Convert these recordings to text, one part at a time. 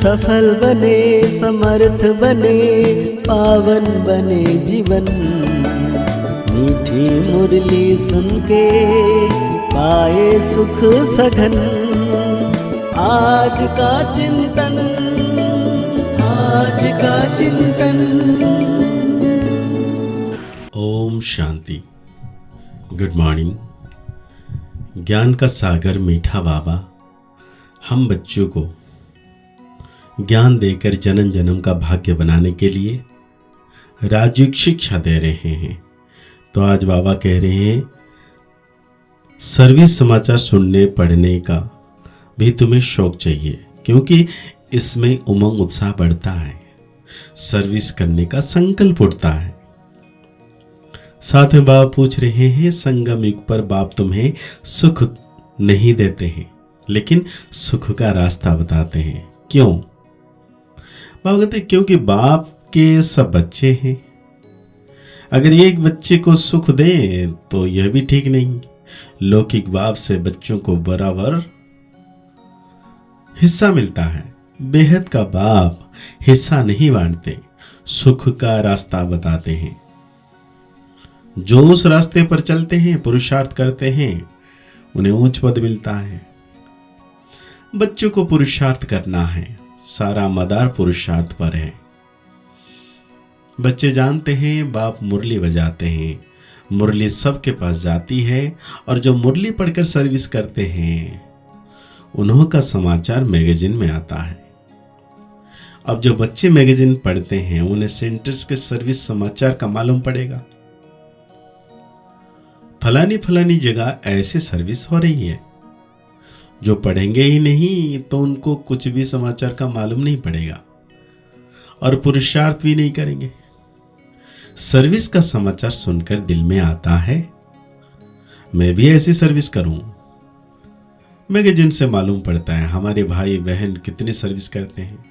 सफल बने, समर्थ बने, पावन बने जीवन। मीठी मुरली सुन के पाए सुख सघन। आज का चिंतन, आज का चिंतन। ओम शांति। Good morning. ज्ञान का सागर मीठा बाबा हम बच्चों को ज्ञान देकर जन्म जन्म का भाग्य बनाने के लिए राजयोगिक शिक्षा दे रहे हैं। तो आज बाबा कह रहे हैं सर्विस समाचार सुनने पढ़ने का भी तुम्हें शौक चाहिए, क्योंकि इसमें उमंग उत्साह बढ़ता है, सर्विस करने का संकल्प उठता है। साथ में बाबा पूछ रहे हैं संगम युग पर बाप तुम्हें सुख नहीं देते हैं, लेकिन सुख का रास्ता बताते हैं। क्यों? बाबा कहते हैं क्योंकि बाप के सब बच्चे हैं। अगर एक बच्चे को सुख दें तो यह भी ठीक नहीं। लौकिक बाप से बच्चों को बराबर हिस्सा मिलता है। बेहद का बाप हिस्सा नहीं बांटते, सुख का रास्ता बताते हैं। जो उस रास्ते पर चलते हैं, पुरुषार्थ करते हैं, उन्हें उच्च पद मिलता है। बच्चों को पुरुषार्थ करना है, सारा मदार पुरुषार्थ पर है। बच्चे जानते हैं बाप मुरली बजाते हैं, मुरली सबके पास जाती है, और जो मुरली पढ़कर सर्विस करते हैं उन्हों का समाचार मैगजीन में आता है। अब जो बच्चे मैगजीन पढ़ते हैं उन्हें सेंटर्स के सर्विस समाचार का मालूम पड़ेगा। फलानी फलानी जगह ऐसे सर्विस हो रही है। जो पढ़ेंगे ही नहीं तो उनको कुछ भी समाचार का मालूम नहीं पड़ेगा और पुरुषार्थ भी नहीं करेंगे। सर्विस का समाचार सुनकर दिल में आता है मैं भी ऐसी सर्विस करूं। मैगजीन से मालूम पड़ता है हमारे भाई बहन कितनी सर्विस करते हैं।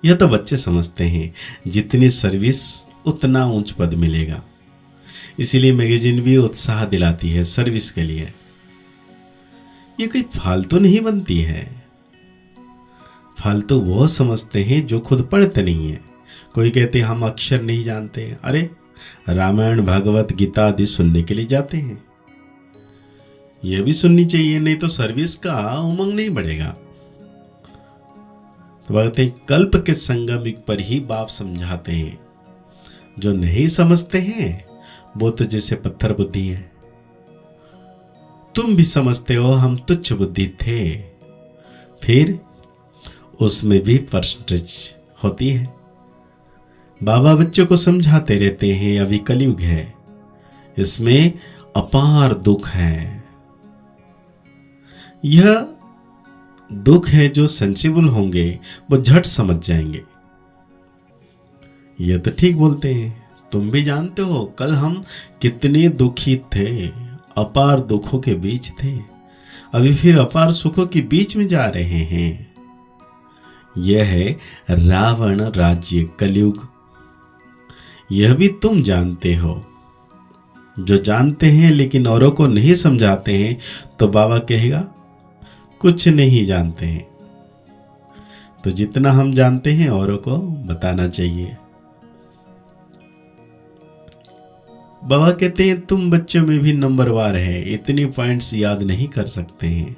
यह तो बच्चे समझते हैं जितनी सर्विस उतना ऊंच पद मिलेगा, इसीलिए मैगजीन भी उत्साह दिलाती है सर्विस के लिए। ये कोई फालतू नहीं बनती है। फालतू वो समझते हैं जो खुद पढ़ते नहीं है। कोई कहते हम अक्षर नहीं जानते। अरे रामायण भागवत गीता आदि सुनने के लिए जाते हैं, यह भी सुननी चाहिए, नहीं तो सर्विस का उमंग नहीं बढ़ेगा। तो कहते हैं कल्प के संगम युग पर ही बाप समझाते हैं। जो नहीं समझते हैं वो तो जैसे पत्थर बुद्धि है। तुम भी समझते हो हम तुच्छ बुद्धि थे, फिर उसमें भी परसेंटेज होती है। बाबा बच्चों को समझाते रहते हैं अभी कलयुग है, इसमें अपार दुख है। यह दुख है जो सेंसिबल होंगे वो झट समझ जाएंगे। यह तो ठीक बोलते हैं। तुम भी जानते हो कल हम कितने दुखी थे, अपार दुखों के बीच थे, अभी फिर अपार सुखों के बीच में जा रहे हैं। यह है रावण राज्य कलयुग। यह भी तुम जानते हो। जो जानते हैं लेकिन औरों को नहीं समझाते हैं तो बाबा कहेगा कुछ नहीं जानते हैं। तो जितना हम जानते हैं औरों को बताना चाहिए। बाबा कहते हैं तुम बच्चों में भी नंबरवार है, इतनी पॉइंट्स याद नहीं कर सकते हैं।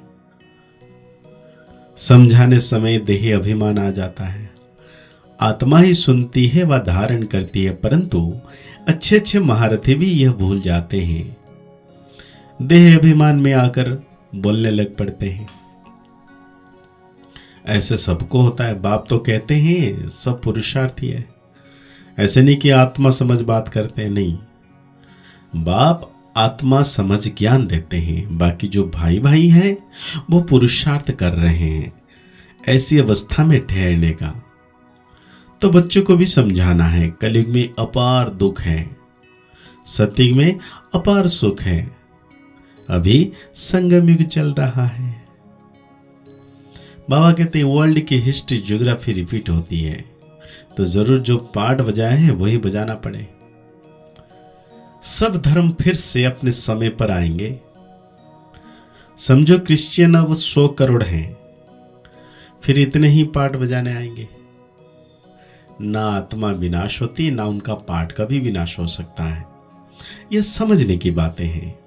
समझाने समय देह अभिमान आ जाता है। आत्मा ही सुनती है व धारण करती है, परंतु अच्छे अच्छे महारथी भी यह भूल जाते हैं। देह अभिमान में आकर बोलने लग पड़ते हैं। ऐसे सबको होता है। बाप तो कहते हैं सब पुरुषार्थी है। ऐसे नहीं कि आत्मा समझ बात करते हैं, नहीं। बाप आत्मा समझ ज्ञान देते हैं, बाकी जो भाई भाई हैं वो पुरुषार्थ कर रहे हैं ऐसी अवस्था में ठहरने का। तो बच्चों को भी समझाना है कलयुग में अपार दुख है, सतयुग में अपार सुख है। अभी संगम युग चल रहा है। बाबा कहते हैं वर्ल्ड की हिस्ट्री ज्योग्राफी रिपीट होती है, तो जरूर जो पार्ट बजाए हैं वही बजाना पड़े। सब धर्म फिर से अपने समय पर आएंगे। समझो क्रिश्चियन अब 100 करोड़ हैं, फिर इतने ही पाठ बजाने आएंगे। ना आत्मा विनाश होती, ना उनका पाठ का भी विनाश हो सकता है। यह समझने की बातें हैं।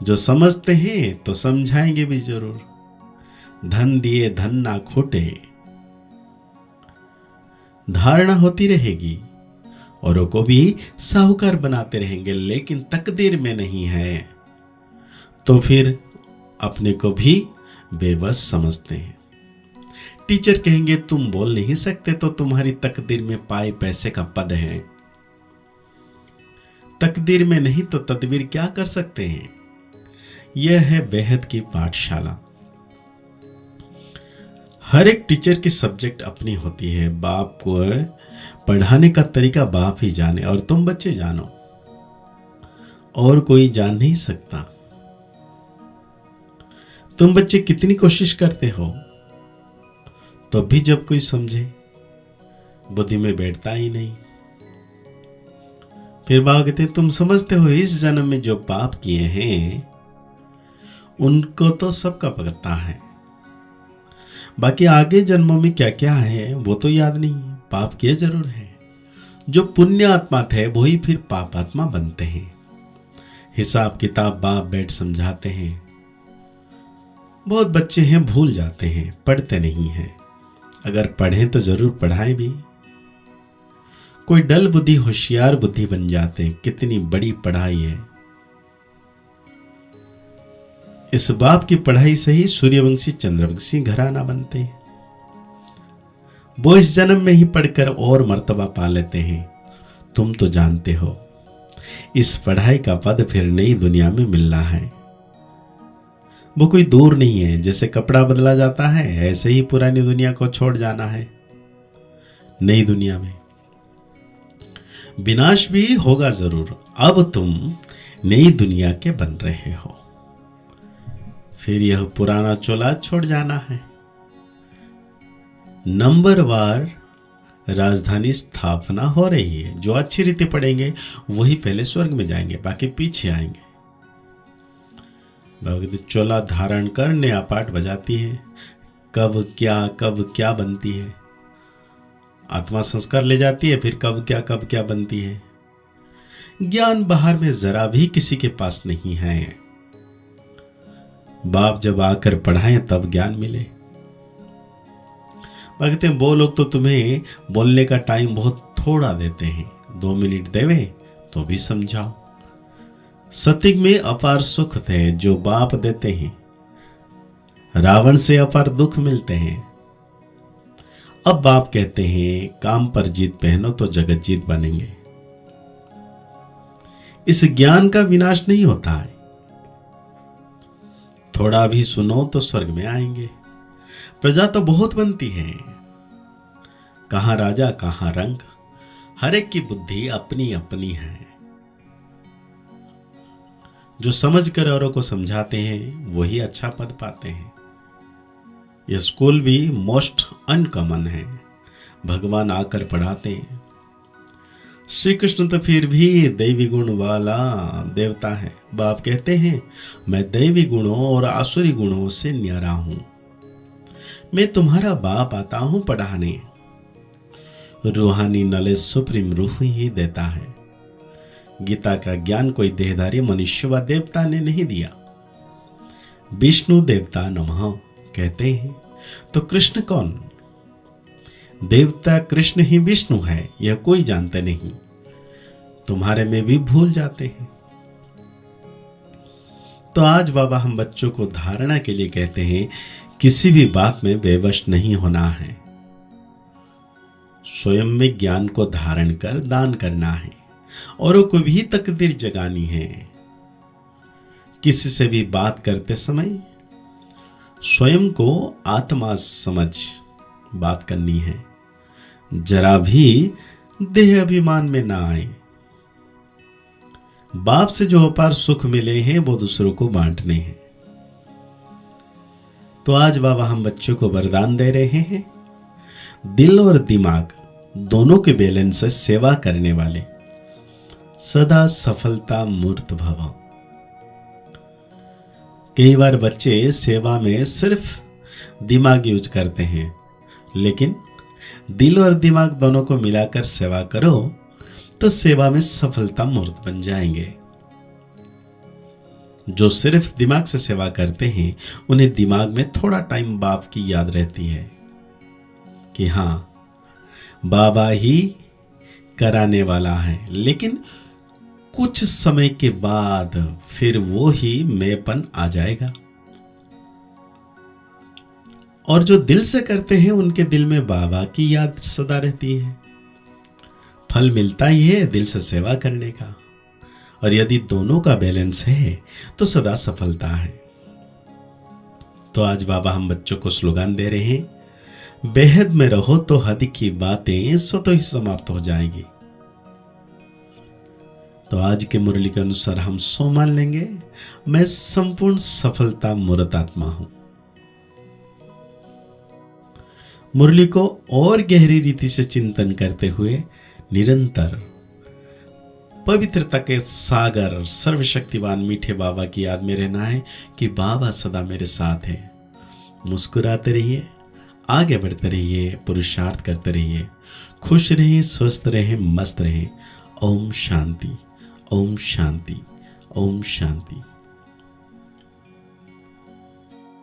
जो समझते हैं तो समझाएंगे भी जरूर। धन दिए धन ना खोटे, धारणा होती रहेगी, औरों को भी साहूकार बनाते रहेंगे, लेकिन तकदीर में नहीं है तो फिर अपने को भी बेबस समझते हैं। टीचर कहेंगे तुम बोल नहीं सकते तो तुम्हारी तकदीर में पाए पैसे का पद है। तकदीर में नहीं तो तदबीर क्या कर सकते हैं। यह है बेहद की पाठशाला। हर एक टीचर की सब्जेक्ट अपनी होती है। बाप को पढ़ाने का तरीका बाप ही जाने और तुम बच्चे जानो, और कोई जान नहीं सकता। तुम बच्चे कितनी कोशिश करते हो तो भी जब कोई समझे बुद्धि में बैठता ही नहीं। फिर बाबा कहते तुम समझते हो इस जन्म में जो पाप किए हैं उनको तो सबका पता है, बाकी आगे जन्मों में क्या क्या है वो तो याद नहीं। पाप किए जरूर है। जो पुण्य आत्मा थे वही फिर पाप आत्मा बनते हैं। हिसाब किताब बाप बैठ समझाते हैं। बहुत बच्चे हैं भूल जाते हैं, पढ़ते नहीं हैं। अगर पढ़ें तो जरूर पढ़ाएं भी। कोई डल बुद्धि होशियार बुद्धि बन जाते हैं। कितनी बड़ी पढ़ाई है। इस बाप की पढ़ाई से ही सूर्यवंशी चंद्रवंशी घराना बनते हैं। वो इस जन्म में ही पढ़कर और मर्तबा पा लेते हैं। तुम तो जानते हो इस पढ़ाई का पद फिर नई दुनिया में मिलना है। वो कोई दूर नहीं है। जैसे कपड़ा बदला जाता है ऐसे ही पुरानी दुनिया को छोड़ जाना है नई दुनिया में। विनाश भी होगा जरूर। अब तुम नई दुनिया के बन रहे हो, फिर यह पुराना चोला छोड़ जाना है। नंबरवार राजधानी स्थापना हो रही है। जो अच्छी रीति पढ़ेंगे वही पहले स्वर्ग में जाएंगे, बाकी पीछे आएंगे। बाबा चोला धारण कर नया पाठ बजाती है। कब क्या बनती है। आत्मा संस्कार ले जाती है, फिर कब क्या बनती है। ज्ञान बाहर में जरा भी किसी के पास नहीं है। बाप जब आकर पढ़ाएं तब ज्ञान मिले। कहते हैं वो लोग तो तुम्हें बोलने का टाइम बहुत थोड़ा देते हैं। 2 मिनट देवे तो भी समझाओ। सतयुग में अपार सुख थे जो बाप देते हैं। रावण से अपार दुख मिलते हैं। अब बाप कहते हैं काम पर जीत पहनो तो जगत जीत बनेंगे। इस ज्ञान का विनाश नहीं होता है। थोड़ा भी सुनो तो स्वर्ग में आएंगे। प्रजा तो बहुत बनती है। कहां राजा कहां रंग, हर एक की बुद्धि अपनी अपनी है। जो समझ कर औरों को समझाते हैं वही अच्छा पद पाते हैं। यह स्कूल भी मोस्ट अनकॉमन है। भगवान आकर पढ़ाते हैं। श्री कृष्ण तो फिर भी दैवी गुण वाला देवता है। बाप कहते हैं मैं दैवी गुणों और आसुरी गुणों से न्यारा हूं। मैं तुम्हारा बाप आता हूं पढ़ाने। रूहानी नॉलेज सुप्रीम रूह ही देता है। गीता का ज्ञान कोई देहधारी मनुष्य व देवता ने नहीं दिया। विष्णु देवता नमः कहते हैं तो कृष्ण कौन। देवता कृष्ण ही विष्णु है यह कोई जानते नहीं। तुम्हारे में भी भूल जाते हैं। तो आज बाबा हम बच्चों को धारणा के लिए कहते हैं किसी भी बात में बेवश नहीं होना है। स्वयं में ज्ञान को धारण कर दान करना है। औरों को भी तकदीर जगानी है। किसी से भी बात करते समय स्वयं को आत्मा समझ बात करनी है। जरा भी देह अभिमान में ना आए। बाप से जो अपार सुख मिले हैं वो दूसरों को बांटने हैं। तो आज बाबा हम बच्चों को वरदान दे रहे हैं दिल और दिमाग दोनों के बैलेंस से सेवा करने वाले सदा सफलता मूर्त भव। कई बार बच्चे सेवा में सिर्फ दिमाग यूज करते हैं, लेकिन दिल और दिमाग दोनों को मिलाकर सेवा करो तो सेवा में सफलता मूर्त बन जाएंगे। जो सिर्फ दिमाग से सेवा करते हैं उन्हें दिमाग में थोड़ा टाइम बाप की याद रहती है कि हाँ बाबा ही कराने वाला है, लेकिन कुछ समय के बाद फिर वो ही मैंपन आ जाएगा। और जो दिल से करते हैं उनके दिल में बाबा की याद सदा रहती है। फल मिलता ही है दिल से सेवा करने का, और यदि दोनों का बैलेंस है तो सदा सफलता है। तो आज बाबा हम बच्चों को स्लोगन दे रहे हैं, बेहद में रहो तो हद की बातें स्वतः ही समाप्त हो जाएंगी। तो आज के मुरली के अनुसार हम सो मान लेंगे, मैं संपूर्ण सफलता मूर्त आत्मा हूं। मुरली को और गहरी रीति से चिंतन करते हुए निरंतर पवित्रता के सागर सर्वशक्तिवान मीठे बाबा की याद में रहना है कि बाबा सदा मेरे साथ है। मुस्कुराते रहिए, आगे बढ़ते रहिए, पुरुषार्थ करते रहिए, खुश रहिए, स्वस्थ रहिए, मस्त रहिए। ओम शांति, ओम शांति, ओम शांति।